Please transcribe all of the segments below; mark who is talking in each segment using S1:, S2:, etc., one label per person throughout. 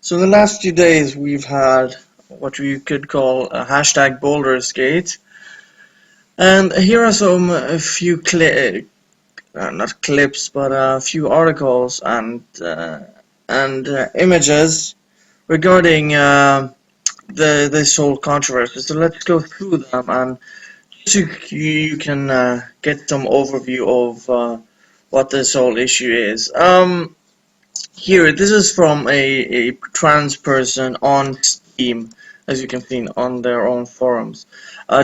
S1: So in the last few days, we've had what we could call a hashtag Baldurs Gate, and here are some a few not clips, but a few articles and images regarding this whole controversy. So let's go through them, and so you can get some overview of what this whole issue is. Here, this is from a trans person on Steam, as you can see on their own forums.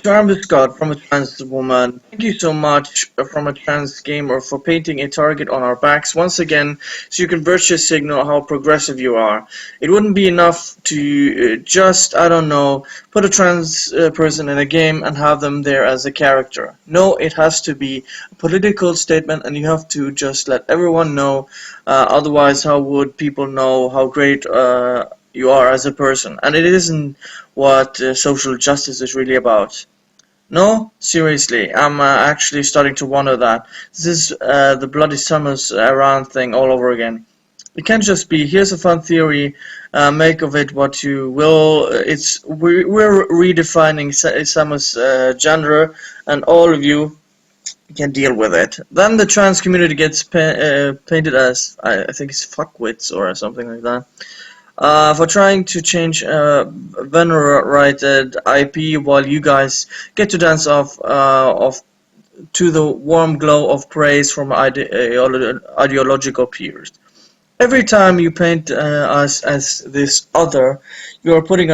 S1: Jarvis Scott, from a trans woman, thank you so much from a trans gamer for painting a target on our backs once again, so you can virtually signal how progressive you are. It wouldn't be enough to just, I don't know, put a trans person in a game and have them there as a character. No, it has to be a political statement, and you have to just let everyone know. Otherwise, how would people know how great you are as a person? And it isn't what social justice is really about. No, seriously, I'm actually starting to wonder that. This is the bloody summers around thing all over again. It can't just be, here's a fun theory, make of it what you will. We're redefining Summer's gender, and all of you can deal with it. Then the trans community gets painted as, I think it's fuckwits or something like that, for trying to change venerated IP while you guys get to dance off to the warm glow of praise from ideological peers. Every time you paint us as this other, you are putting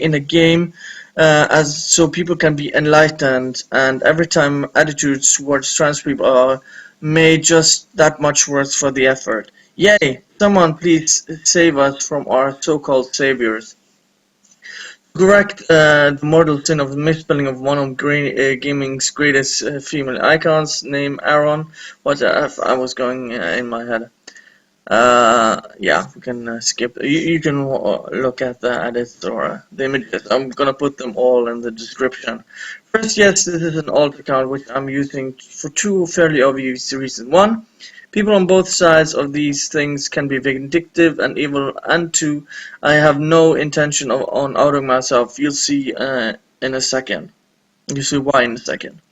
S1: in a game as so people can be enlightened, and every time attitudes towards trans people are made just that much worse for the effort. Yay! Someone please save us from our so-called saviors. Correct the mortal sin of misspelling of one of gaming's greatest female icons, named Aaron. What I was going in my head. Yeah, we can skip. You can look at the edits or the images. I'm gonna put them all in the description. First, yes, this is an alt account which I'm using for two fairly obvious reasons. One, people on both sides of these things can be vindictive and evil, and two, I have no intention of on outing myself. You'll see in a second. You'll see why in a second.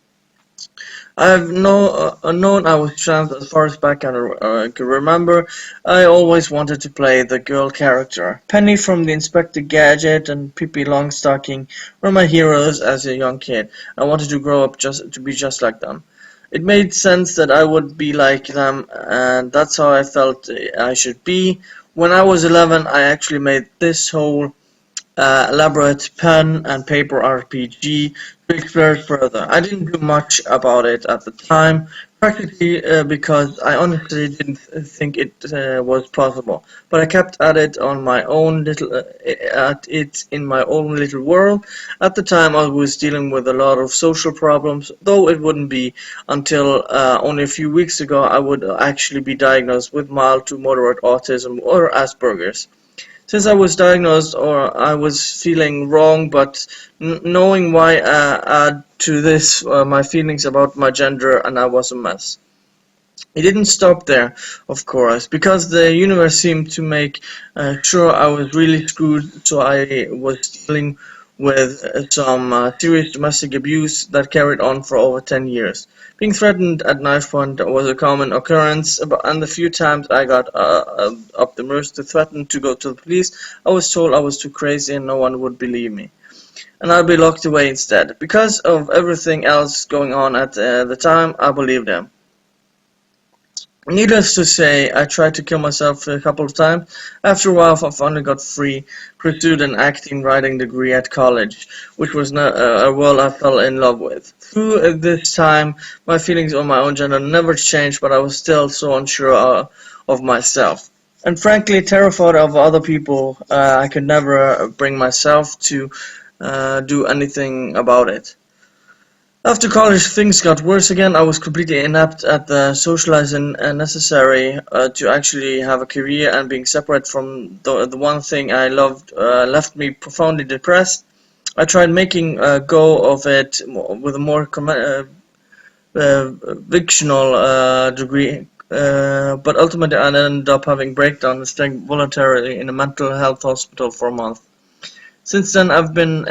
S1: I've known I was trans as far as back I can remember. I always wanted to play the girl character. Penny from the Inspector Gadget and Pippi Longstocking were my heroes as a young kid. I wanted to grow up just to be just like them. It made sense that I would be like them, and that's how I felt I should be. When I was 11, I actually made this whole elaborate pen and paper RPG to explore it further. I didn't do much about it at the time, practically because I honestly didn't think it was possible. But I kept at it on my own at it in my own little world. At the time, I was dealing with a lot of social problems, though it wouldn't be until only a few weeks ago I would actually be diagnosed with mild to moderate autism or Asperger's. Since I was diagnosed or I was feeling wrong, but knowing why add to this my feelings about my gender, and I was a mess. It didn't stop there, of course, because the universe seemed to make sure I was really screwed, so I was dealing with some serious domestic abuse that carried on for over 10 years. Being threatened at knife point was a common occurrence, and the few times I got up the nerve to threaten to go to the police, I was told I was too crazy and no one would believe me, and I'd be locked away instead. Because of everything else going on at the time, I believed them. Needless to say, I tried to kill myself a couple of times. After a while, I finally got free, pursued an acting writing degree at college, which was not a world I fell in love with. Through this time, my feelings on my own gender never changed, but I was still so unsure of myself. And frankly, terrified of other people, I could never bring myself to do anything about it. After college, things got worse again. I was completely inept at the socializing necessary to actually have a career, and being separate from the one thing I loved left me profoundly depressed. I tried making a go of it with a more fictional degree, but ultimately I ended up having breakdown and staying voluntarily in a mental health hospital for a month. Since then, I've been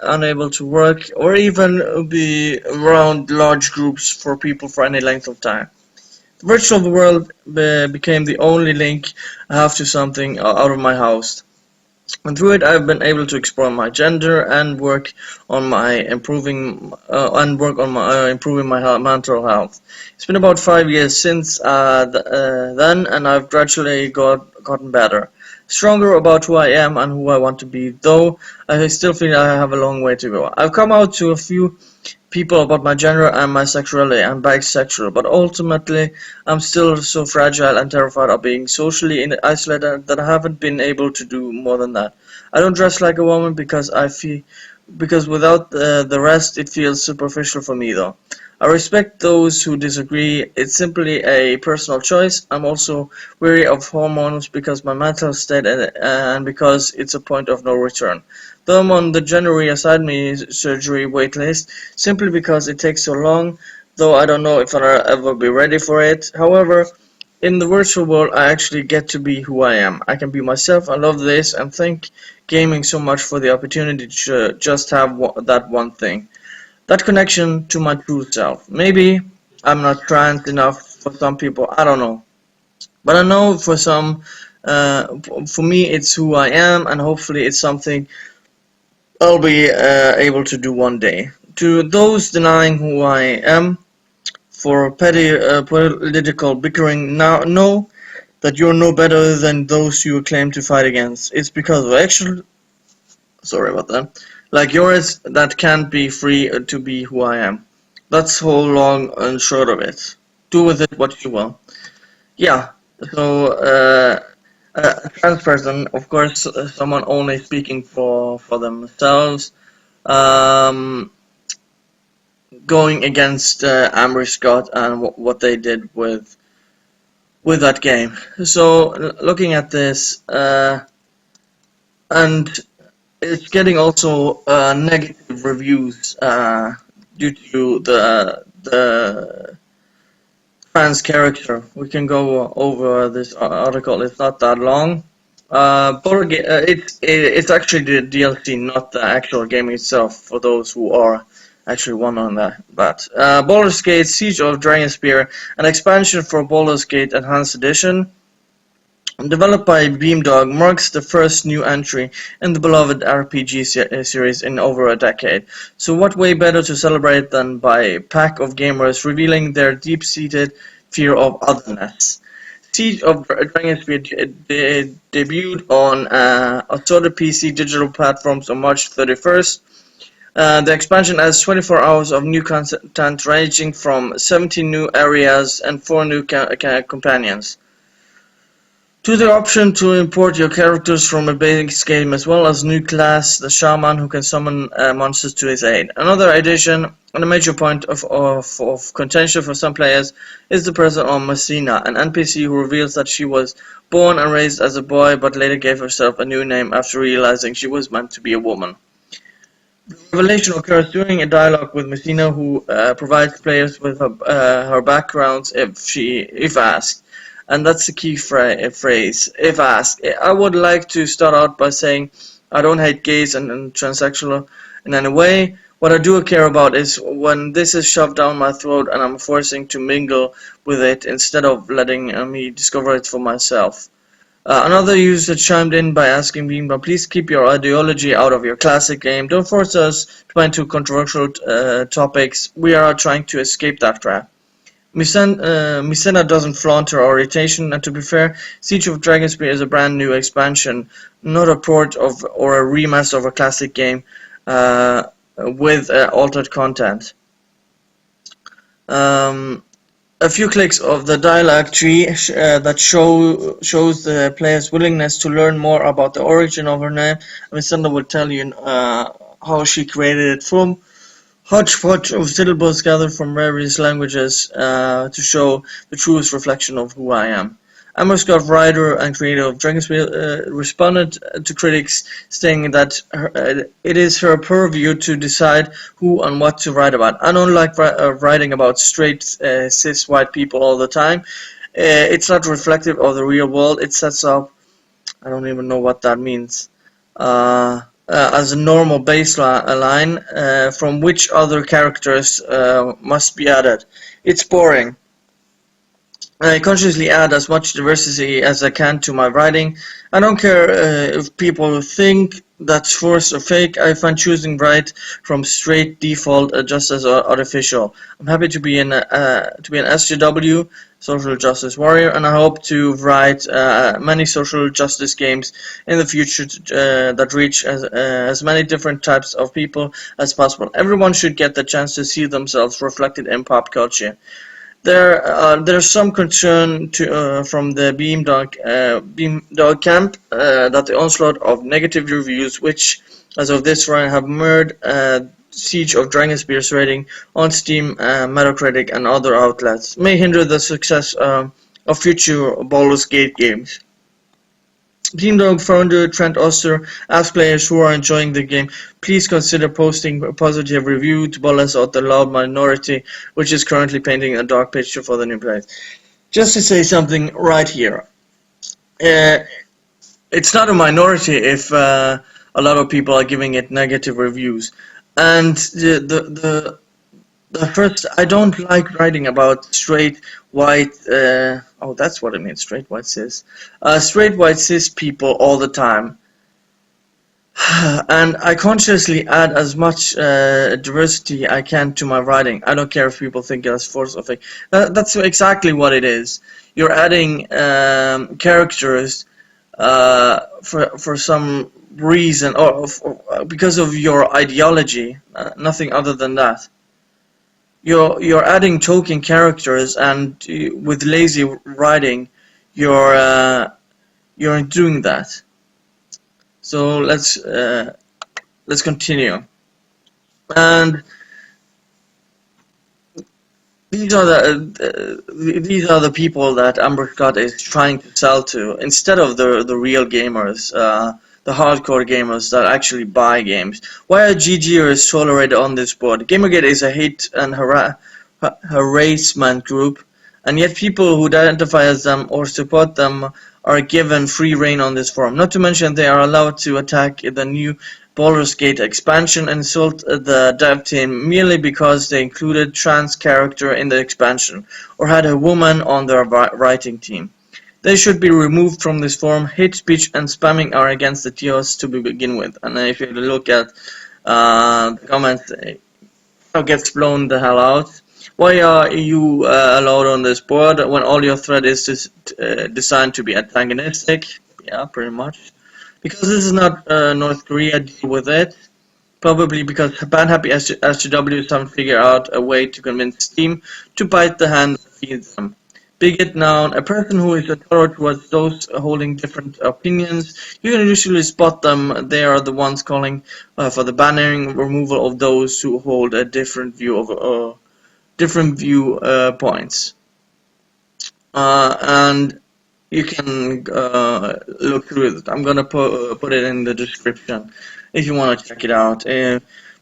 S1: unable to work or even be around large groups for people for any length of time. The virtual world became the only link I have to something out of my house. And through it, I've been able to explore my gender and work on my improving my mental health. It's been about 5 years since then, and I've gradually gotten better, stronger about who I am and who I want to be. Though I still feel I have a long way to go. I've come out to a few people about my gender and my sexuality. I'm bisexual, but ultimately I'm still so fragile and terrified of being socially isolated that I haven't been able to do more than that. I don't dress like a woman because without the rest it feels superficial for me though. I respect those who disagree. It's simply a personal choice. I'm also wary of hormones because my mental state and because it's a point of no return. Though I'm on the gender reassigned me surgery wait list simply because it takes so long, though I don't know if I'll ever be ready for it. However, in the virtual world I actually get to be who I am. I can be myself. I love this and thank gaming so much for the opportunity to just have that one thing. That connection to my true self. Maybe I'm not trans enough for some people, I don't know. But I know for me it's who I am and hopefully it's something I'll be able to do one day. To those denying who I am for petty political bickering, now know that you're no better than those you claim to fight against. It's because of actual, sorry about that, like yours that can't be free to be who I am. That's whole long and short of it. Do with it what you will. Yeah, so a trans person, of course, someone only speaking for themselves, um, going against Amber Scott and what they did with that game. So looking at this, and it's getting also negative reviews due to the trans character. We can go over this article. It's not that long. It's actually the DLC, not the actual game itself. For those who are actually wondering that. Baldur's Gate: Siege of Dragonspear, an expansion for Baldur's Gate Enhanced Edition, developed by Beamdog, marks the first new entry in the beloved RPG series in over a decade. So what way better to celebrate than by a pack of gamers revealing their deep-seated fear of otherness. Siege of Dragonspear debuted on assorted PC digital platforms on March 31st. The expansion adds 24 hours of new content ranging from 17 new areas and 4 new companions, to the option to import your characters from a base game as well as new class, the Shaman, who can summon monsters to his aid. Another addition and a major point of contention for some players is the presence of Messina, an NPC who reveals that she was born and raised as a boy but later gave herself a new name after realizing she was meant to be a woman. The revelation occurs during a dialogue with Messina, who provides players with her backgrounds if asked. And that's the key phrase, if asked. I would like to start out by saying I don't hate gays and transsexual in any way. What I do care about is when this is shoved down my throat and I'm forcing to mingle with it instead of letting me discover it for myself. Another user chimed in by asking Beanbah, please keep your ideology out of your classic game. Don't force us to go into controversial topics. We are trying to escape that trap. Misena doesn't flaunt her orientation, and to be fair, Siege of Dragonspear is a brand new expansion, not a port of or a remaster of a classic game with altered content. A few clicks of the dialogue tree that shows the player's willingness to learn more about the origin of her name. Misena will tell you how she created it from hodgepodge of syllables gathered from various languages to show the truest reflection of who I am. Amerscott, writer and creator of Dragonspear, responded to critics saying that it is her purview to decide who and what to write about. I don't like writing about straight cis white people all the time. It's not reflective of the real world. It sets up, I don't even know what that means, as a normal baseline from which other characters must be added. It's boring. I consciously add as much diversity as I can to my writing. I don't care if people think that's forced or fake. I find choosing right from straight default just as artificial. I'm happy to be an SJW, social justice warrior, and I hope to write many social justice games in the future that reach as many different types of people as possible. Everyone should get the chance to see themselves reflected in pop culture. There's some concern from the Beamdog camp that the onslaught of negative reviews, which as of this run have mirrored Siege of Dragonspear's rating on Steam, Metacritic, and other outlets, may hinder the success of future Baldur's Gate games. Teamdog founder Trent Oster asks players who are enjoying the game, please consider posting a positive review to balance out the loud minority which is currently painting a dark picture for the new players. Just to say something right here, it's not a minority if a lot of people are giving it negative reviews. And the first, I don't like writing about straight white, oh, that's what it means, straight white cis. Straight white cis people all the time. And I consciously add as much diversity I can to my writing. I don't care if people think it's forced or fake. That's exactly what it is. You're adding characters for some reason, or because of your ideology, nothing other than that. You're adding token characters, and with lazy writing, you're doing that. So let's continue. And these are the people that Amber Scott is trying to sell to, instead of the real gamers, the hardcore gamers that actually buy games. Why are GGers tolerated on this board? Gamergate is a hate and harassment group, and yet people who identify as them or support them are given free rein on this forum. Not to mention they are allowed to attack the new Baldur's Gate expansion and insult the dev team merely because they included trans character in the expansion or had a woman on their writing team. They should be removed from this forum. Hate speech and spamming are against the TOS to begin with. And if you look at the comments, it gets blown the hell out. Why are you allowed on this board when all your thread is designed to be antagonistic? Yeah, pretty much. Because this is not North Korea, deal with it. Probably because ban-happy SJWs haven't figured out a way to convince Steam to bite the hand that feeds them. Bigot noun, a person who is intolerant towards those holding different opinions. You can usually spot them. They are the ones calling for the banning removal of those who hold a different view of points. And you can look through it. I'm gonna put it in the description if you want to check it out.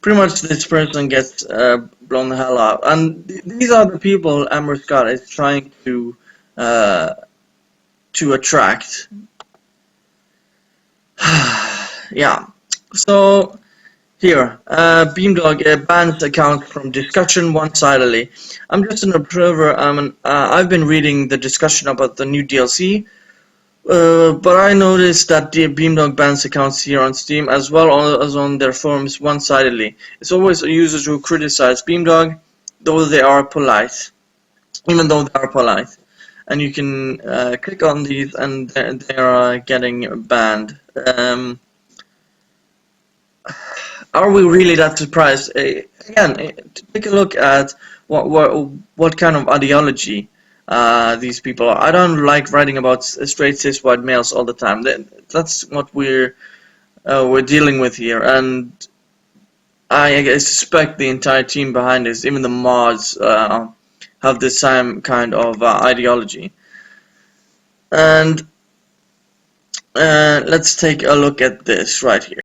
S1: Pretty much this person gets blown the hell out, and these are the people Amber Scott is trying to attract. Yeah, so here, Beamdog bans account from discussion one-sidedly. I'm just an observer. I've been reading the discussion about the new DLC, but I noticed that the Beamdog bans accounts here on Steam as well as on their forums one-sidedly. It's always users who criticize Beamdog, though they are polite, even though they are polite. And you can click on these, and they are getting banned. Are we really that surprised? Again, take a look at what kind of ideology these people are. I don't like writing about straight cis white males all the time. That's what we're dealing with here, and I suspect the entire team behind this, even the mods, have the same kind of ideology. And let's take a look at this right here.